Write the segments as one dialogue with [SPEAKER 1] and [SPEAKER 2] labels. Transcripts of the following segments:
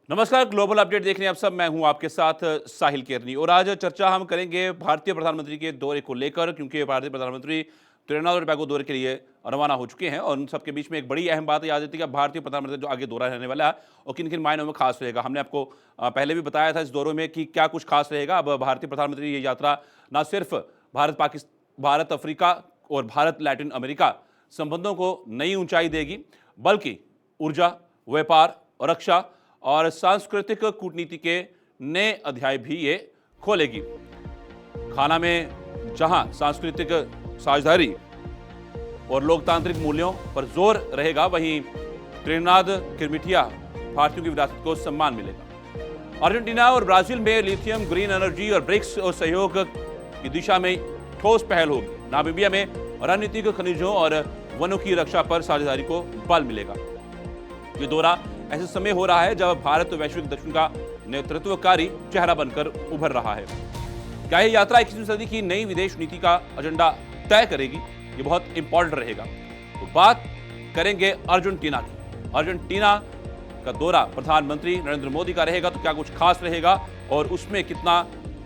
[SPEAKER 1] नमस्कार, global update देख रहे हैं आप सब। मैं हूं आपके साथ साहिल केरनी और आज चर्चा हम करेंगे भारतीय प्रधानमंत्री के दौरे को लेकर, क्योंकि भारतीय प्रधानमंत्री त्रिनाद और टोबैगो दौरे के लिए रवाना हो चुके हैं और उन सबके बीच में एक बड़ी अहम बात याद आती है कि भारतीय प्रधानमंत्री जो आगे दौरा रहने वाला है और किन किन मायनों में खास रहेगा। हमने आपको पहले भी बताया था इस दौरे में कि क्या कुछ खास रहेगा। अब भारतीय प्रधानमंत्री ये यात्रा न सिर्फ भारत अफ्रीका और भारत लैटिन अमेरिका संबंधों को नई ऊंचाई देगी, बल्कि ऊर्जा, व्यापार, रक्षा और सांस्कृतिक कूटनीति के नए अध्याय भी ये खोलेगी। खाना में जहां सांस्कृतिक साझेदारी और लोकतांत्रिक मूल्यों पर जोर रहेगा, वहीं त्रिनाद किरमिटिया भारतीयों की विरासत को सम्मान मिलेगा। अर्जेंटीना और ब्राजील में लिथियम, ग्रीन एनर्जी और ब्रिक्स और सहयोग की दिशा में ठोस पहल होगी। नामीबिया में रणनीतिक खनिजों और वनों की रक्षा पर साझेदारी को बल मिलेगा। ये दौरा ऐसे समय हो रहा है जब भारत वैश्विक दक्षिण का नेतृत्वकारी चेहरा बनकर उभर रहा है। क्या यह यात्रा 21वीं सदी की नई विदेश नीति का एजेंडा तय करेगी? ये बहुत इंपॉर्टेंट रहेगा। तो बात करेंगे अर्जेंटीना की। अर्जेंटीना का दौरा प्रधानमंत्री नरेंद्र मोदी का रहेगा, तो क्या कुछ खास रहेगा और उसमें कितना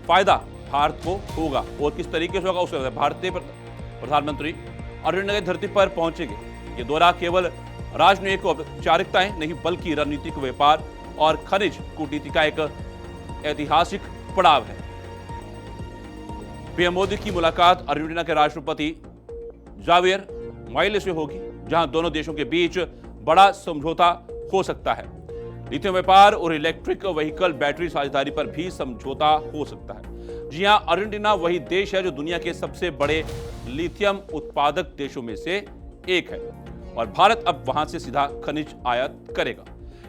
[SPEAKER 1] फायदा भारत को होगा और किस तरीके से होगा, उससे भारतीय प्रधानमंत्री अर्जेंटीना की धरती पर पहुंचेंगे। ये दौरा केवल राजनयिक औपचारिकताएं नहीं, बल्कि रणनीतिक, व्यापार और खनिज कूटनीति का एक ऐतिहासिक पड़ाव है। पीएम मोदी की मुलाकात अर्जेंटीना के राष्ट्रपति जावियर मिलेई से होगी, जहां दोनों देशों के बीच बड़ा समझौता हो सकता है। लिथियम व्यापार और इलेक्ट्रिक व्हीकल बैटरी साझेदारी पर भी समझौता हो सकता है। जी हां, अर्जेंटीना वही देश है जो दुनिया के सबसे बड़े लिथियम उत्पादक देशों में से एक है और भारत अब वहां से सीधा खनिज आयात करेगा।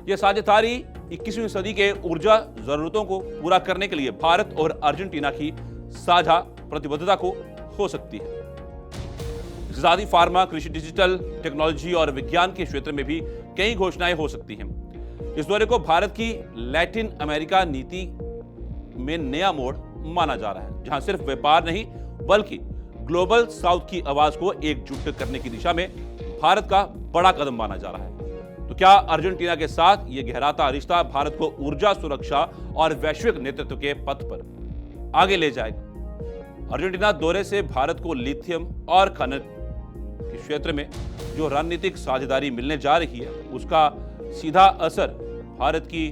[SPEAKER 1] यह साझेदारी 21वीं सदी के ऊर्जा जरूरतों को पूरा करने के लिए भारत और अर्जेंटीना की साझा प्रतिबद्धता को हो सकती है। इक़्तिसादी, फार्मा, कृषि, डिजिटल टेक्नोलॉजी और विज्ञान के क्षेत्र में भी कई घोषणाएं हो सकती हैं। इस दौरे को भारत की लैटिन अमेरिका नीति में नया मोड़ माना जा रहा है, जहां सिर्फ व्यापार नहीं बल्कि ग्लोबल साउथ की आवाज को एकजुट करने की दिशा में भारत का बड़ा कदम माना जा रहा है। तो क्या अर्जेंटीना के साथ यह गहराता रिश्ता भारत को ऊर्जा सुरक्षा और वैश्विक नेतृत्व के पथ पर आगे ले जाएगा? अर्जेंटीना दौरे से भारत को लिथियम और खनन के क्षेत्र में जो रणनीतिक साझेदारी मिलने जा रही है, उसका सीधा असर भारत की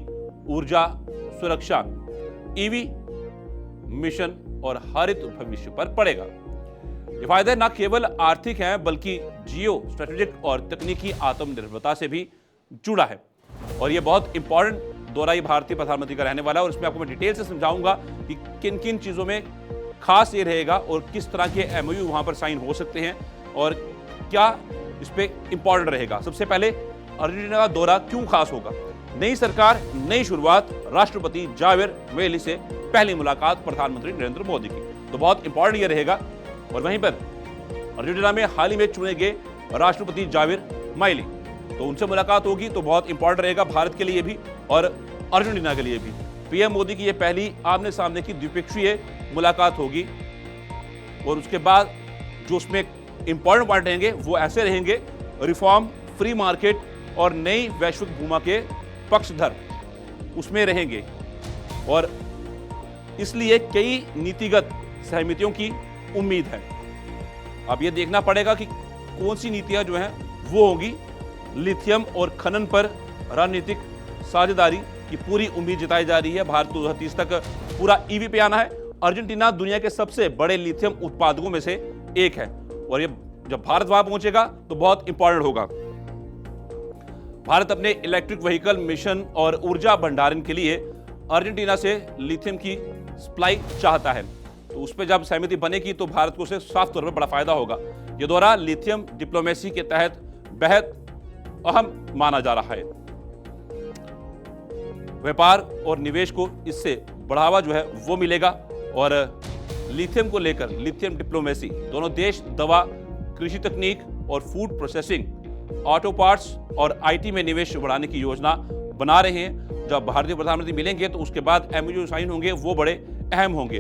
[SPEAKER 1] ऊर्जा सुरक्षा, ईवी मिशन और हरित भविष्य पर पड़ेगा। ये फायदे न केवल आर्थिक हैं बल्कि जियो स्ट्रेटेजिक और तकनीकी आत्मनिर्भरता से भी जुड़ा है। और ये बहुत इंपॉर्टेंट दौरा ही भारतीय प्रधानमंत्री का रहने वाला है और इसमें आपको मैं डिटेल से समझाऊंगा कि किन किन चीज़ों में खास ये रहेगा और किस तरह के एमओयू वहाँ पर साइन हो सकते हैं और क्या इस पर इंपॉर्टेंट रहेगा। सबसे पहले अर्जेंटीना का दौरा क्यों खास होगा? नई सरकार, नई शुरुआत, राष्ट्रपति जावियर मिलेई से पहली मुलाकात प्रधानमंत्री नरेंद्र मोदी की, तो बहुत इंपॉर्टेंट ये रहेगा। और वहीं पर अर्जेंटीना में हाल ही में चुने गए राष्ट्रपति जावियर मिलेई, तो उनसे मुलाकात होगी, तो बहुत इंपॉर्टेंट रहेगा भारत के लिए भी और अर्जेंटीना के लिए भी। पीएम मोदी की यह पहली आमने सामने की द्विपक्षीय मुलाकात होगी और उसके बाद जो उसमें इंपॉर्टेंट पॉइंट रहेंगे वो ऐसे रहेंगे: रिफॉर्म, फ्री मार्केट और नई वैश्विक भूमिका के पक्षधर उसमें रहेंगे और इसलिए कई नीतिगत सहमतियों की उम्मीद है। अब यह देखना पड़ेगा कि कौन सी नीतियां जो हैं वो होगी। लिथियम और खनन पर रणनीतिक साझेदारी की पूरी उम्मीद जताई जा रही है। भारत 2030 तक पूरा ईवी पे आना है। अर्जेंटीना दुनिया के सबसे बड़े लिथियम उत्पादकों में से एक है और ये जब भारत वहां पहुंचेगा तो बहुत इंपॉर्टेंट होगा। भारत अपने इलेक्ट्रिक व्हीकल मिशन और ऊर्जा भंडारण के लिए अर्जेंटीना से लिथियम की सप्लाई चाहता है, तो उस पर जब सहमति बनेगी तो भारत को उसे साफ तौर पर बड़ा फायदा होगा। यह दौरा लिथियम डिप्लोमेसी के तहत बेहद अहम माना जा रहा है। व्यापार और निवेश को इससे बढ़ावा जो है वो मिलेगा और लिथियम को लेकर लिथियम डिप्लोमेसी दोनों देश दवा, कृषि तकनीक और फूड प्रोसेसिंग, ऑटो पार्ट्स और आईटी में निवेश बढ़ाने की योजना बना रहे हैं। जब भारतीय प्रधानमंत्री मिलेंगे तो उसके बाद एमओयू साइन होंगे, वो बड़े अहम होंगे।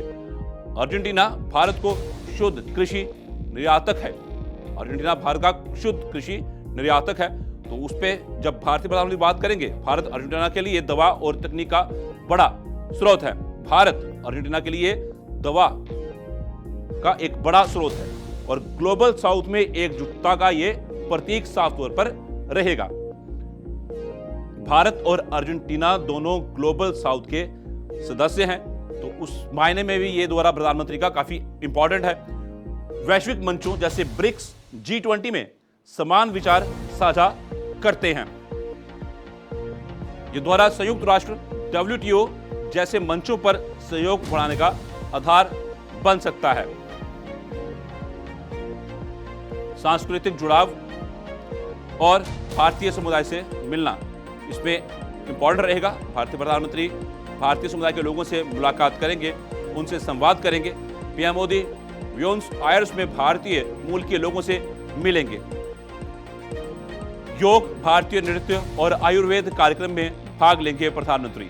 [SPEAKER 1] अर्जेंटीना भारत को शुद्ध कृषि निर्यातक है। अर्जेंटीना भारत का शुद्ध कृषि निर्यातक है तो उस पर जब भारतीय प्रधानमंत्री बात करेंगे, भारत अर्जेंटीना के लिए दवा और तकनीक का बड़ा स्रोत है। भारत अर्जेंटीना के लिए दवा का एक बड़ा स्रोत है और ग्लोबल साउथ में एकजुटता का ये प्रतीक साफ तौर पर रहेगा। भारत और अर्जेंटीना दोनों ग्लोबल साउथ के सदस्य हैं, तो उस मायने में भी ये दौरा प्रधानमंत्री का काफी इंपॉर्टेंट है। वैश्विक मंचों जैसे ब्रिक्स, G20 में समान विचार साझा करते हैं। ये दौरा संयुक्त राष्ट्र, WTO जैसे मंचों पर सहयोग बढ़ाने का आधार बन सकता है। सांस्कृतिक जुड़ाव और भारतीय समुदाय से मिलना इसमें इंपॉर्टेंट रहेगा। भारतीय प्रधानमंत्री भारतीय समुदाय के लोगों से मुलाकात करेंगे, उनसे संवाद करेंगे। पीएम मोदी ब्यूनस आयर्स में भारतीय मूल के लोगों से मिलेंगे। योग, भारतीय नृत्य और आयुर्वेद कार्यक्रम में भाग लेंगे प्रधानमंत्री।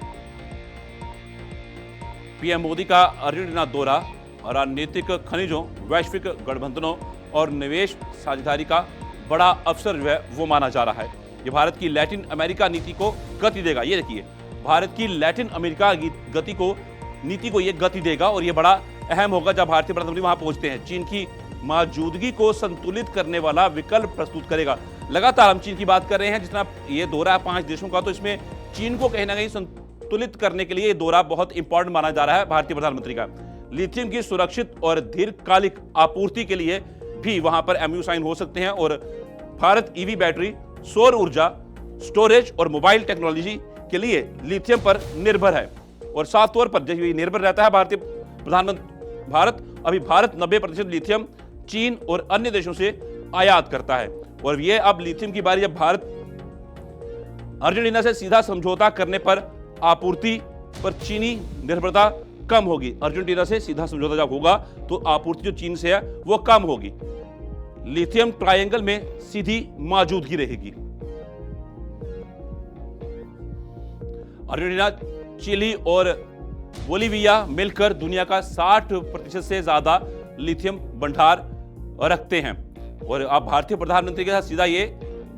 [SPEAKER 1] पीएम मोदी का अर्जेंटीना दौरा रणनीतिक खनिजों, वैश्विक गठबंधनों और निवेश साझेदारी का बड़ा अवसर जो है वो माना जा रहा है। ये भारत की लैटिन अमेरिका नीति को गति देगा। ये देखिए, भारत की लैटिन अमेरिका नीति को ये गति देगा और ये बड़ा अहम होगा जब भारतीय प्रधानमंत्री वहां पहुंचते हैं। चीन की मौजूदगी को संतुलित करने वाला विकल्प प्रस्तुत करेगा। लगातार हम चीन की बात कर रहे हैं, जितना ये दौरा है 5 देशों का, तो इसमें चीन को कहीं ना कहीं संतुलित करने के लिए ये दौरा बहुत इंपॉर्टेंट माना जा रहा है भारतीय प्रधानमंत्री का। लिथियम की सुरक्षित और दीर्घकालिक आपूर्ति के लिए भी वहां पर MOU साइन हो सकते हैं और भारत EV बैटरी, सौर ऊर्जा, स्टोरेज और मोबाइल टेक्नोलॉजी के लिए लिथियम पर निर्भर है। और साफ तौर पर जब ये निर्भर रहता है भारत 90% लिथियम चीन और अन्य देशों से आयात करता है। और ये अब लिथियम की बारी, जब भारत अर्जेंटीना से सीधा समझौता करने पर आपूर्ति पर चीनी निर्भरता कम होगी। अर्जेंटीना से सीधा समझौता जब होगा तो आपूर्ति जो चीन से है वो कम होगी। लिथियम ट्रायंगल में सीधी मौजूदगी रहेगी। अर्जेंटीना, चिली और बोलिविया मिलकर दुनिया का 60% से ज्यादा लिथियम भंडार रखते हैं। और अब भारतीय प्रधानमंत्री के साथ सीधा ये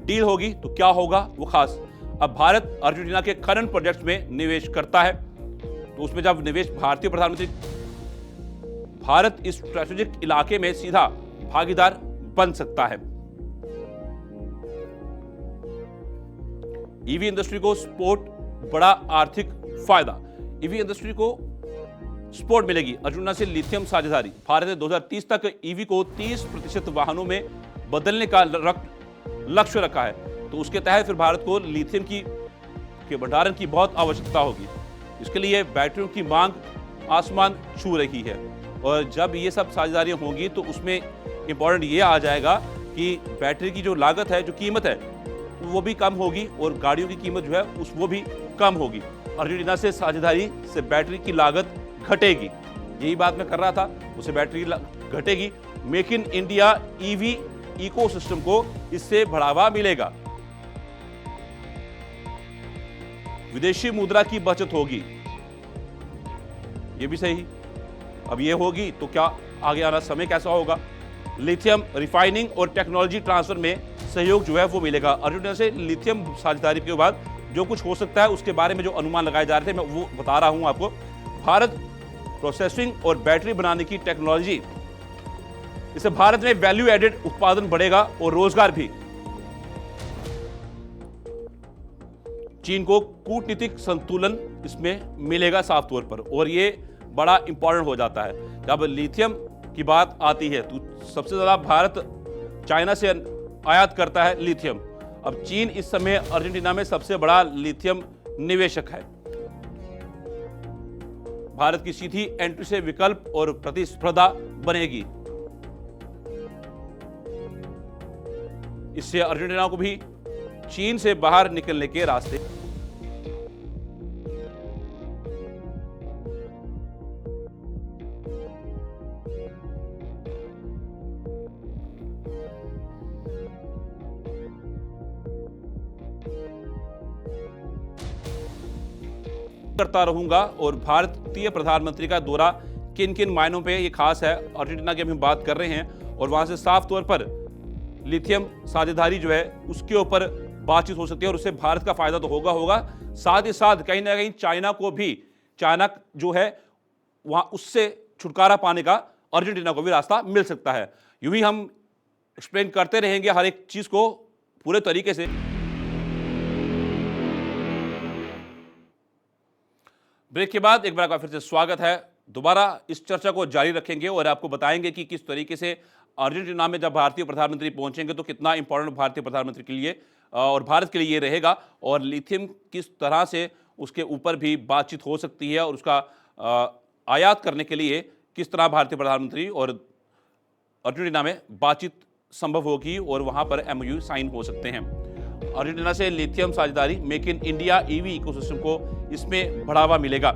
[SPEAKER 1] डील होगी तो क्या होगा वो खास। अब भारत अर्जेंटीना के खनन प्रोजेक्ट में निवेश करता है, तो उसमें जब निवेश भारतीय प्रधानमंत्री, भारत इस स्ट्रेटेजिक इलाके में सीधा भागीदार बन सकता है। ईवी इंडस्ट्री को सपोर्ट, बड़ा आर्थिक फायदा। ईवी इंडस्ट्री को सपोर्ट मिलेगी अर्जेंटीना से लिथियम साझेदारी। भारत ने 2030 तक ईवी को 30% वाहनों में बदलने का लक्ष्य रखा है, तो उसके तहत फिर भारत को लिथियम के भंडारण की बहुत आवश्यकता होगी। इसके लिए बैटरियों की मांग आसमान छू रही है और जब ये सब साझेदारियां होंगी तो उसमें इंपॉर्टेंट ये आ जाएगा कि बैटरी की जो लागत है, जो कीमत है, वो भी कम होगी और गाड़ियों की कीमत जो है वो भी कम होगी। अर्जेंटीना से साझेदारी से बैटरी की लागत घटेगी। यही बात मैं कर रहा था, उसे बैटरी घटेगी। Make in India EV ecosystem को इससे बढ़ावा मिलेगा। विदेशी मुद्रा की बचत होगी, ये भी सही। अब ये होगी तो क्या आगे आना समय कैसा होगा। लिथियम रिफाइनिंग और टेक्नोलॉजी ट्रांसफर में सहयोग जो है वो मिलेगा। अर्जेंटीना से लिथियम साझेदारी के बाद जो कुछ हो सकता है उसके बारे में जो अनुमान लगाए जा रहे थे मैं वो बता रहा हूं आपको। भारत प्रोसेसिंग और बैटरी बनाने की टेक्नोलॉजी, इससे भारत में वैल्यू एडेड उत्पादन बढ़ेगा और रोजगार भी। चीन को कूटनीतिक संतुलन इसमें मिलेगा साफ तौर पर, और ये बड़ा इंपॉर्टेंट हो जाता है। जब लिथियम की बात आती है तो सबसे ज्यादा भारत चाइना से आयात करता है लिथियम। अब चीन इस समय अर्जेंटीना में सबसे बड़ा लिथियम निवेशक है। भारत की सीधी एंट्री से विकल्प और प्रतिस्पर्धा बनेगी। इससे अर्जेंटीना को भी चीन से बाहर निकलने के रास्ते करता रहूंगा। और भारतीय प्रधानमंत्री का दौरा किन किन मायनों पे ये खास है, अर्जेंटीना की हम बात कर रहे हैं और वहां से साफ तौर पर लिथियम साझेदारी जो है उसके ऊपर बातचीत हो सकती है और उससे भारत का फायदा तो होगा। साथ ही साथ कहीं ना कहीं चाइना जो है वहां उससे छुटकारा पाने का अर्जेंटीना को भी रास्ता मिल सकता है। यूं ही हम एक्सप्लेन करते रहेंगे हर एक चीज को पूरे तरीके से। ब्रेक के बाद एक बार फिर से स्वागत है। दोबारा इस चर्चा को जारी रखेंगे और आपको बताएंगे कि किस तरीके से अर्जेंटीना में जब भारतीय प्रधानमंत्री पहुंचेंगे तो कितना इंपॉर्टेंट भारतीय प्रधानमंत्री के लिए और भारत के लिए ये रहेगा, और लिथियम किस तरह से उसके ऊपर भी बातचीत हो सकती है और उसका आयात करने के लिए किस तरह भारतीय प्रधानमंत्री और अर्जेंटीना में बातचीत संभव होगी और वहां पर MOU साइन हो सकते हैं। अर्जेंटीना से लिथियम साझेदारी, make in India EV ecosystem को इसमें बढ़ावा मिलेगा।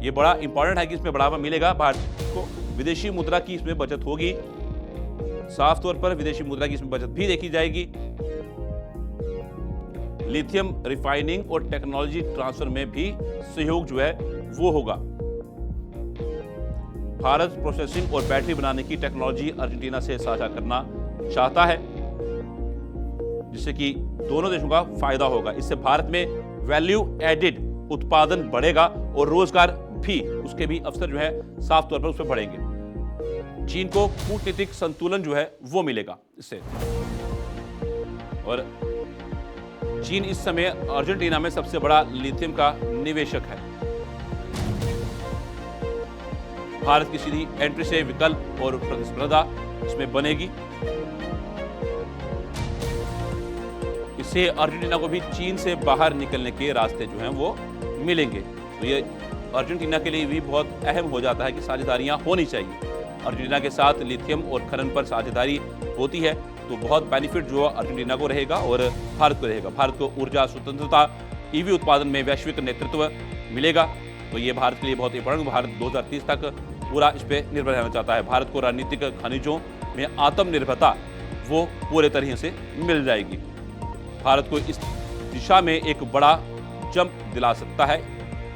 [SPEAKER 1] ये बड़ा इंपॉर्टेंट है कि इसमें बढ़ावा मिलेगा। भारत को विदेशी मुद्रा की इसमें बचत होगी, साफ तौर पर विदेशी मुद्रा की इसमें बचत भी देखी जाएगी। लिथियम रिफाइनिंग और टेक्नोलॉजी ट्रांसफर में भी सहयोग जो है वो होगा। भारत प्रोसेसिंग और बैटरी बनाने की टेक्नोलॉजी अर्जेंटीना से साझा करना चाहता है, जिससे कि दोनों देशों का फायदा होगा। इससे भारत में वैल्यू एडेड उत्पादन बढ़ेगा और रोजगार भी, उसके भी अवसर जो है साफ तौर पर उस पर बढ़ेंगे। चीन को कूटनीतिक संतुलन जो है वो मिलेगा इससे, और चीन इस समय अर्जेंटीना में सबसे बड़ा लिथियम का निवेशक है। भारत की सीधी एंट्री से विकल्प और प्रतिस्पर्धा इसमें बनेगी। इससे अर्जेंटीना को भी चीन से बाहर निकलने के रास्ते जो हैं वो मिलेंगे। तो ये अर्जेंटीना के लिए भी बहुत अहम हो जाता है कि साझेदारियां होनी चाहिए। अर्जेंटीना के साथ लिथियम और खनन पर साझेदारी होती है तो बहुत बेनिफिट जो अर्जेंटीना को रहेगा और भारत को रहेगा। भारत को ऊर्जा स्वतंत्रता, EV उत्पादन में वैश्विक नेतृत्व मिलेगा। तो ये भारत के लिए बहुत इंपॉर्टेंट। भारत 2030 तक पूरा इस पर निर्भर रहना चाहता है। भारत को रणनीतिक खनिजों में आत्मनिर्भरता वो पूरे तरह से मिल जाएगी। भारत को इस दिशा में एक बड़ा जंप दिला सकता है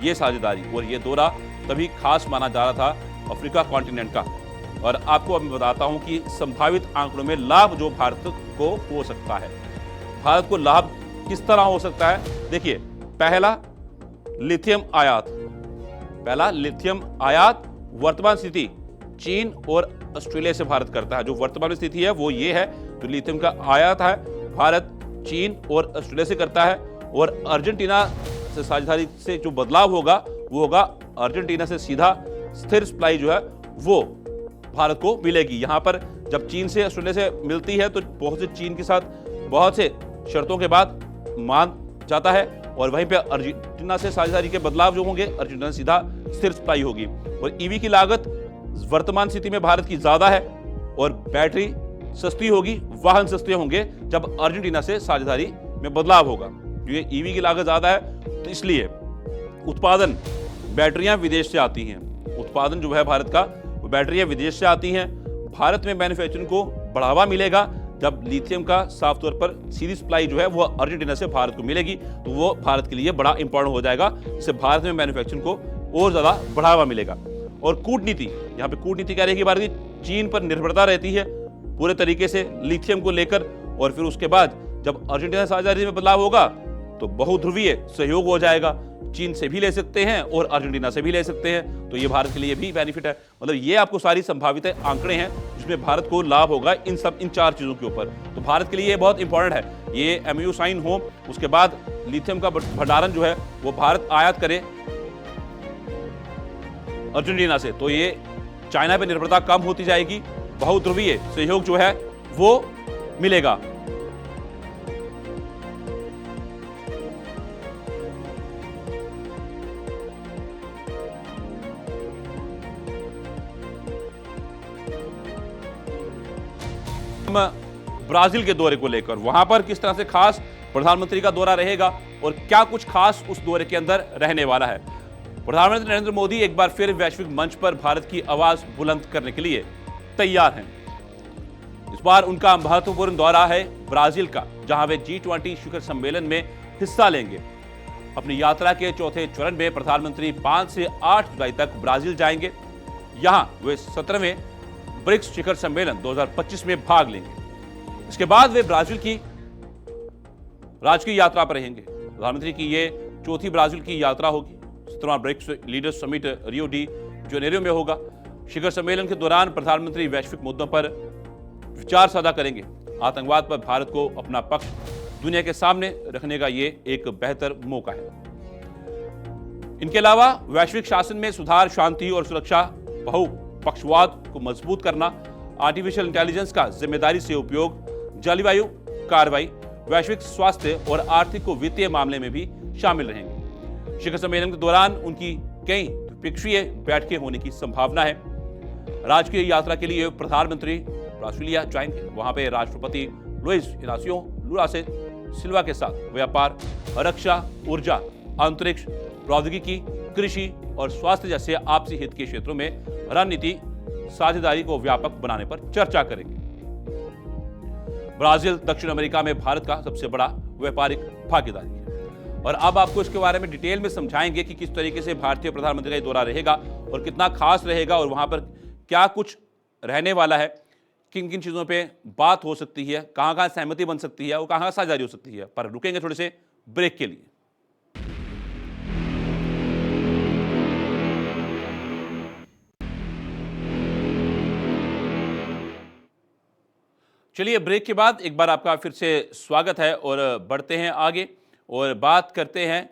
[SPEAKER 1] ये साझेदारी, और ये दौरा तभी खास माना जा रहा था अफ्रीका कॉन्टिनेंट का। और आपको अब मैं बताता हूं कि संभावित आंकड़ों में लाभ जो भारत को हो सकता है। भारत को लाभ किस तरह हो सकता है? देखिए, पहला लिथियम आयात वर्तमान स्थिति चीन और ऑस्ट्रेलिया से भारत करता है। जो वर्तमान स्थिति है वो ये है, तो लिथियम का आयात है भारत चीन और ऑस्ट्रेलिया से करता है, और अर्जेंटीना से साझेदारी से जो बदलाव होगा वो होगा अर्जेंटीना से सीधा स्थिर सप्लाई जो है वो भारत को मिलेगी। यहां पर जब चीन से ऑस्ट्रेलिया से मिलती है तो बहुत से चीन के साथ बहुत से शर्तों के बाद मान जाता है, और वहीं पे अर्जेंटीना से साझेदारी के बदलाव जो होंगे अर्जेंटीना से सीधा स्थिर सप्लाई होगी। और EV की लागत वर्तमान स्थिति में भारत की ज्यादा है और बैटरी सस्ती होगी, वाहन सस्ते होंगे जब अर्जेंटीना से साझेदारी में बदलाव होगा। ये EV की लागत ज्यादा है तो इसलिए उत्पादन, बैटरियां विदेश से आती हैं। उत्पादन जो है भारत का वो बैटरियां विदेश से आती हैं। भारत में मैन्युफैक्चरिंग को बढ़ावा मिलेगा जब लिथियम का साफ तौर पर सीधी सप्लाई जो है वो अर्जेंटीना से भारत को मिलेगी, तो वो भारत के लिए बड़ा इंपॉर्टेंट हो जाएगा। इससे भारत में मैन्युफैक्चरिंग को और ज्यादा बढ़ावा मिलेगा। और कूटनीति, यहाँ पे कूटनीति क्या रहेगी? भारत की चीन पर निर्भरता रहती है पूरे तरीके से लिथियम को लेकर, और फिर उसके बाद जब अर्जेंटीना साझेदारी में बदलाव होगा तो बहुध्रुवीय सहयोग हो जाएगा। चीन से भी ले सकते हैं और अर्जेंटीना से भी ले सकते हैं, तो ये भारत के लिए भी बेनिफिट है। मतलब ये आपको सारी संभावित आंकड़े हैं जिसमें भारत को लाभ होगा इन चार चीजों के ऊपर। तो भारत के लिए ये बहुत इंपॉर्टेंट है। ये MOU साइन हो, उसके बाद लिथियम का भंडारण जो है वो भारत आयात करे अर्जेंटीना से, तो ये चाइना पर निर्भरता कम होती जाएगी, बहुध्रुवीय सहयोग जो है वो मिलेगा। ब्राजील के दौरे को लेकर वहां पर किस तरह से खास प्रधानमंत्री का दौरा रहेगा और क्या कुछ खास उस दौरे के अंदर रहने वाला है। प्रधानमंत्री नरेंद्र मोदी एक बार फिर वैश्विक मंच पर भारत की आवाज बुलंद करने के लिए तैयार हैं। इस बार उनका महत्वपूर्ण दौरा है ब्राजील का, जहां वे G20 शिखर सम्मेलन में हिस्सा लेंगे। अपनी यात्रा के चौथे चरण में प्रधानमंत्री 5 से 8 जुलाई तक ब्राजील जाएंगे। यहां वे 17वें ब्रिक्स शिखर सम्मेलन 2025 में भाग लेंगे। इसके बाद वे ब्राजील की राजकीय यात्रा पर रहेंगे। प्रधानमंत्री की ये चौथी ब्राजील की यात्रा होगी। 17वां BRICS leaders summit Rio de Janeiro में होगा। शिखर सम्मेलन के दौरान प्रधानमंत्री वैश्विक मुद्दों पर विचार साझा करेंगे। आतंकवाद पर भारत को अपना पक्ष दुनिया के सामने रखने का ये एक बेहतर मौका है। इनके अलावा वैश्विक शासन में सुधार, शांति और सुरक्षा, बहुपक्षवाद को मजबूत करना, आर्टिफिशियल इंटेलिजेंस का जिम्मेदारी से उपयोग, जलवायु कार्रवाई, वैश्विक स्वास्थ्य और आर्थिक को वित्तीय मामले में भी शामिल रहेंगे। शिखर सम्मेलन के दौरान उनकी कई द्विपक्षीय बैठकें होने की संभावना है। राजकीय यात्रा के लिए प्रधानमंत्री ब्राजीलिया जाएंगे। वहां पे राष्ट्रपति लुइस इनासियो लुला से सिल्वा के साथ व्यापार, रक्षा, ऊर्जा, अंतरिक्ष, प्रौद्योगिकी, कृषि और स्वास्थ्य जैसे आपसी हित के क्षेत्रों में रणनीति साझेदारी को व्यापक बनाने पर चर्चा करेंगे। ब्राजील दक्षिण अमेरिका में भारत का सबसे बड़ा व्यापारिक भागीदारी है और अब आपको इसके बारे में डिटेल में समझाएंगे कि किस तरीके से भारतीय प्रधानमंत्री का दौरा रहेगा और कितना खास रहेगा और वहां पर क्या कुछ रहने वाला है, किन किन चीजों पे बात हो सकती है, कहां कहां सहमति बन सकती है और कहां साझेदारी हो सकती है। पर रुकेंगे थोड़े से ब्रेक के लिए। चलिए, ब्रेक के बाद एक बार आपका फिर से स्वागत है और बढ़ते हैं आगे और बात करते हैं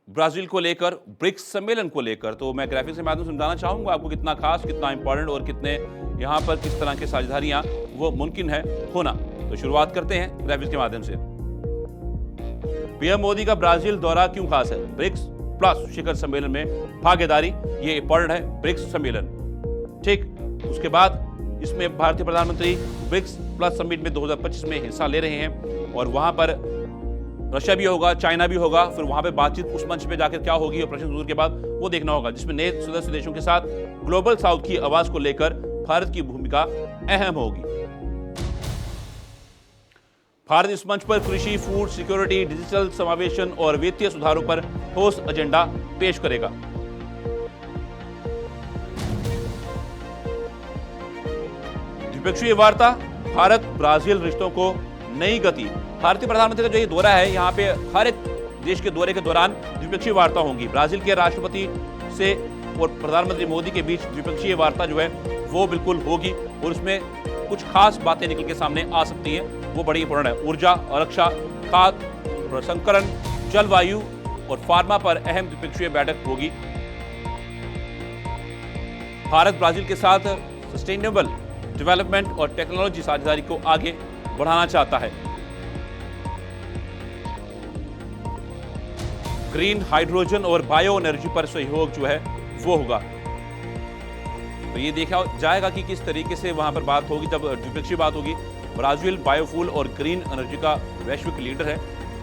[SPEAKER 1] ब्राजील को लेकर, ब्रिक्स सम्मेलन को लेकर। तो मैं ग्राफिक्स के माध्यम से समझाना चाहूंगा आपको कितना खास, कितना इंपॉर्टेंट और कितने यहां पर किस तरह की साझेदारियां वो मुमकिन है होना। तो शुरुआत करते हैं ग्राफिक्स के माध्यम से। पीएम मोदी का ब्राजील दौरा क्यों खास है? ब्रिक्स प्लस शिखर सम्मेलन में भागीदारी, ये इंपॉर्टेंट है ब्रिक्स सम्मेलन। ठीक, उसके बाद इसमें भारतीय प्रधानमंत्री ब्रिक्स प्लस समिट में 2025 में हिस्सा ले रहे हैं और वहां पर रशिया भी होगा, चाइना भी होगा। फिर वहां पे बातचीत उस मंच पे जाकर क्या होगी और प्रश्न उत्तर के बाद वो देखना होगा, जिसमें नए सदस्य देशों के साथ ग्लोबल साउथ की आवाज को लेकर भारत की भूमिका अहम होगी। भारत इस मंच पर कृषि, फूड सिक्योरिटी, डिजिटल समावेशन और वित्तीय सुधारों पर ठोस एजेंडा पेश करेगा। द्विपक्षीय वार्ता, भारत ब्राजील रिश्तों को नई गति। भारतीय प्रधानमंत्री का जो ये दौरा है, यहाँ पे हर एक देश के दौरे के दौरान द्विपक्षीय वार्ता होंगी। ब्राजील के राष्ट्रपति से और प्रधानमंत्री मोदी के बीच द्विपक्षीय वार्ता जो है वो बिल्कुल होगी और उसमें कुछ खास बातें निकल के सामने आ सकती हैं, वो बड़ी इंपॉर्टेंट है। ऊर्जा, रक्षा, खाद्य प्रसंस्करण, जलवायु और फार्मा पर अहम द्विपक्षीय बैठक होगी। भारत ब्राजील के साथ सस्टेनेबल डेवलपमेंट और टेक्नोलॉजी साझेदारी को आगे बढ़ाना चाहता है। ग्रीन हाइड्रोजन और बायो एनर्जी पर सहयोग जो है वो होगा। तो ये देखा जाएगा कि किस तरीके से वहां पर बात होगी जब द्विपक्षीय बात होगी। ब्राजील बायोफ्यूल और ग्रीन एनर्जी का वैश्विक लीडर है,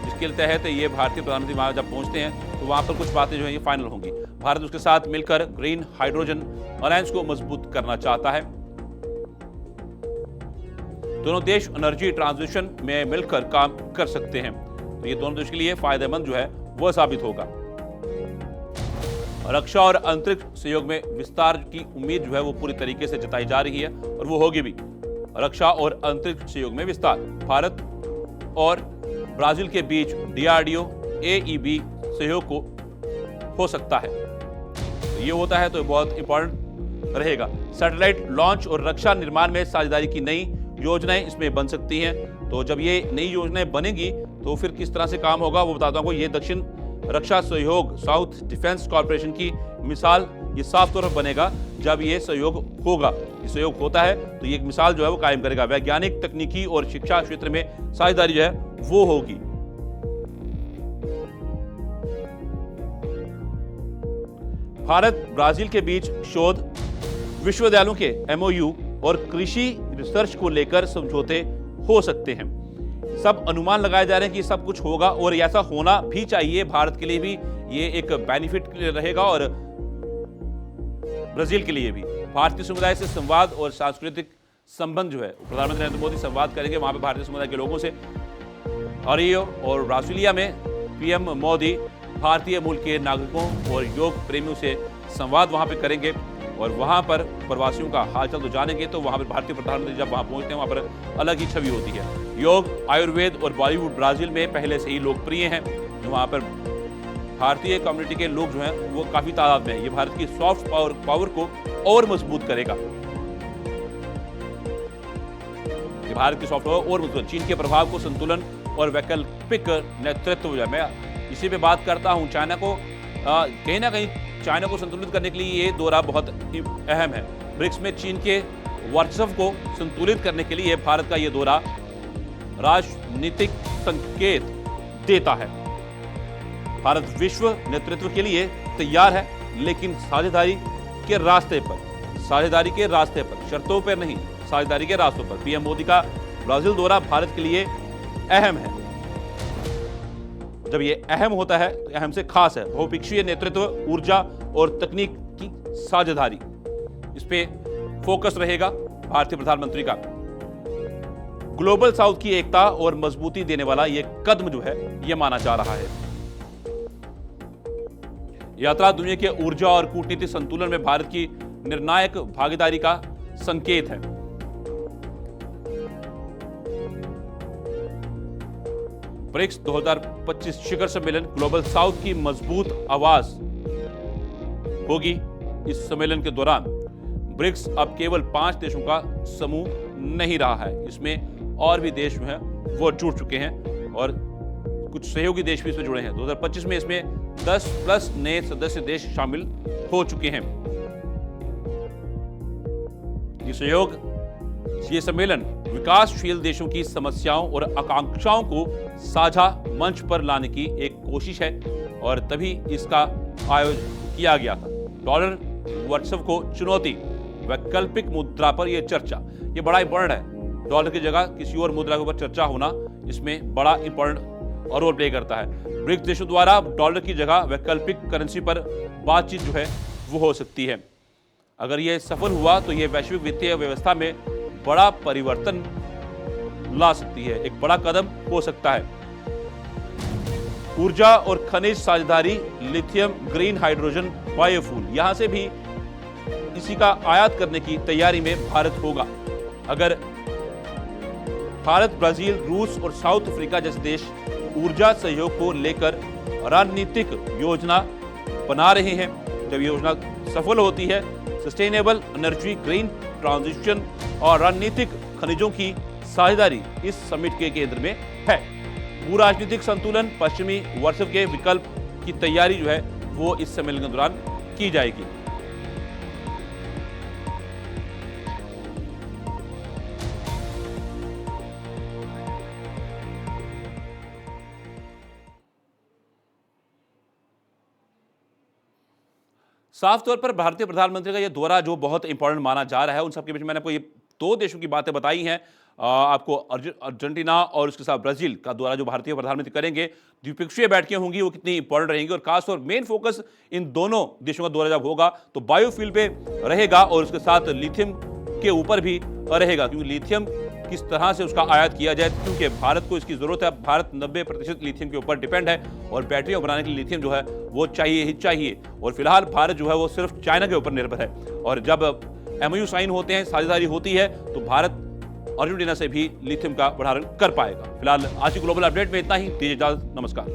[SPEAKER 1] जिसके तहत ये भारतीय प्रधानमंत्री वहां जब पहुंचते हैं तो वहां पर कुछ बातें जो है ये फाइनल होंगी। भारत उसके साथ मिलकर ग्रीन हाइड्रोजन अलायंस को मजबूत करना चाहता है। दोनों देश एनर्जी ट्रांजिशन में मिलकर काम कर सकते हैं, तो ये दोनों देश के लिए फायदेमंद जो है वह साबित होगा। रक्षा और अंतरिक्ष सहयोग में विस्तार की उम्मीद जो है वो पूरी तरीके से जताई जा रही है और वो होगी भी। रक्षा और अंतरिक्ष सहयोग में विस्तार, भारत और ब्राजील के बीच डीआरडीओ AEB सहयोग को हो सकता है। तो ये होता है तो बहुत इंपॉर्टेंट रहेगा। सैटेलाइट लॉन्च और रक्षा निर्माण में साझेदारी की नई योजनाएं इसमें बन सकती हैं। तो जब ये नई योजनाएं बनेंगी तो फिर किस तरह से काम होगा वो बताता हूँ। ये दक्षिण रक्षा सहयोग, साउथ डिफेंस कॉर्पोरेशन की मिसाल ये साफ तौर पर बनेगा जब ये सहयोग होगा। ये सहयोग होता है तो ये एक मिसाल जो है वो कायम करेगा। वैज्ञानिक, तकनीकी और शिक्षा क्षेत्र में साझेदारी जो है वो होगी। भारत ब्राजील के बीच शोध, विश्वविद्यालयों के MOU और कृषि रिसर्च को लेकर समझौते हो सकते हैं। सब अनुमान लगाए जा रहे हैं कि सब कुछ होगा और ऐसा होना भी चाहिए। भारत के लिए भी ये एक बेनिफिट रहेगा और ब्राजील के लिए भी। भारतीय समुदाय से संवाद और सांस्कृतिक संबंध जो है, प्रधानमंत्री नरेंद्र मोदी संवाद करेंगे वहां पे भारतीय समुदाय के लोगों से। रियो और ब्राजीलिया में पीएम मोदी भारतीय मूल के नागरिकों और योग प्रेमियों से संवाद वहां पे करेंगे। और वहां पर प्रवासियों का हालचाल तो जानेंगे। तो वहां पर भारतीय प्रधानमंत्री जब वहां पहुंचते हैं वहां पर अलग ही छवि होती है। योग, आयुर्वेद और बॉलीवुड ब्राजील में पहले से ही लोकप्रिय हैं। वहां पर भारतीय कम्युनिटी के लोग जो हैं वो काफी तादाद में है। ये भारत की सॉफ्ट पावर को और मजबूत करेगा। ये भारत की सॉफ्ट पावर और मजबूत, चीन के प्रभाव को संतुलन और वैकल्पिक नेतृत्व। मैं इसी पे बात करता हूं। चाइना को कहीं ना कहीं चाइना को संतुलित करने के लिए ये दौरा बहुत अहम है। ब्रिक्स में चीन के वर्चस्व को संतुलित करने के लिए भारत का ये दौरा राजनीतिक संकेत देता है। भारत विश्व नेतृत्व के लिए तैयार है, लेकिन साझेदारी के रास्ते पर, शर्तों पर नहीं, साझेदारी के रास्तों पर। पीएम मोदी का ब्राजील दौरा भारत के लिए अहम है। जब ये अहम होता है तो अहम से खास है। बहुपक्षीय नेतृत्व, ऊर्जा और तकनीक की साझेदारी, इस पे फोकस रहेगा भारतीय प्रधानमंत्री का। ग्लोबल साउथ की एकता और मजबूती देने वाला ये कदम जो है ये माना जा रहा है। यात्रा दुनिया के ऊर्जा और कूटनीतिक संतुलन में भारत की निर्णायक भागीदारी का संकेत है। ब्रिक्स 2025 शिखर सम्मेलन ग्लोबल साउथ की मजबूत आवाज होगी। इस सम्मेलन के दौरान ब्रिक्स अब केवल 5 देशों का समूह नहीं रहा है। इसमें और भी देश जो हैं वो जुड़ चुके हैं और कुछ सहयोगी देश भी इसमें जुड़े हैं। 2025 में इसमें 10 प्लस नए सदस्य देश शामिल हो चुके हैं। ये सम्मेलन विकासशील देशों की समस्याओं और आकांक्षाओं को साझा मंच पर लाने की एक कोशिश है और तभी इसका आयोजन किया गया था। डॉलर वर्चस्व को चुनौती, वैकल्पिक मुद्रा पर यह चर्चा, ये बड़ा इंपॉर्टेंट है। डॉलर की जगह किसी और मुद्रा के ऊपर चर्चा होना इसमें बड़ा इंपॉर्टेंट रोल प्ले करता है। ब्रिक्स देशों द्वारा डॉलर की जगह वैकल्पिक करेंसी पर बातचीत जो है वो हो सकती है। अगर यह सफल हुआ तो यह वैश्विक वित्तीय व्यवस्था में बड़ा परिवर्तन ला सकती है, एक बड़ा कदम हो सकता है। ऊर्जा और खनिज साझेदारी, लिथियम, ग्रीन हाइड्रोजन, बायोफ्यूल, यहां से भी इसी का आयात करने की तैयारी में भारत होगा। अगर भारत, ब्राजील, रूस और साउथ अफ्रीका जैसे देश ऊर्जा सहयोग को लेकर रणनीतिक योजना बना रहे हैं, जब योजना सफल होती है, सस्टेनेबल एनर्जी, ग्रीन ट्रांजिशन और रणनीतिक खनिजों की साझेदारी इस समिट के केंद्र में है। भू राजनीतिक संतुलन, पश्चिमी वर्चस्व के विकल्प की तैयारी जो है वो इस सम्मेलन के दौरान की जाएगी। साफ तौर पर भारतीय प्रधानमंत्री का यह दौरा जो बहुत इंपॉर्टेंट माना जा रहा है, उन सबके बीच मैंने आपको ये 2 देशों की बातें बताई हैं। आपको अर्जेंटीना और उसके साथ ब्राजील का दौरा जो भारतीय प्रधानमंत्री करेंगे, द्विपक्षीय बैठकें होंगी, वो कितनी इंपॉर्टेंट रहेंगी और खासतौर मेन फोकस इन दोनों देशों का दौरा जब होगा तो बायोफ्यूल पे रहेगा और उसके साथ लिथियम के ऊपर भी रहेगा, क्योंकि लिथियम किस तरह से उसका आयात किया जाए, क्योंकि भारत को इसकी जरूरत है। भारत 90% लिथियम के ऊपर डिपेंड है और बैटरियां बनाने के लिए लिथियम जो है वो चाहिए ही चाहिए। और फिलहाल भारत जो है वो सिर्फ चाइना के ऊपर निर्भर है और जब MOU साइन होते हैं, साझेदारी होती है, तो भारत अर्जेंटीना से भी लिथियम का भंडारण कर पाएगा। फिलहाल आज की ग्लोबल अपडेट में इतना ही। दीजिए इजाजत, नमस्कार।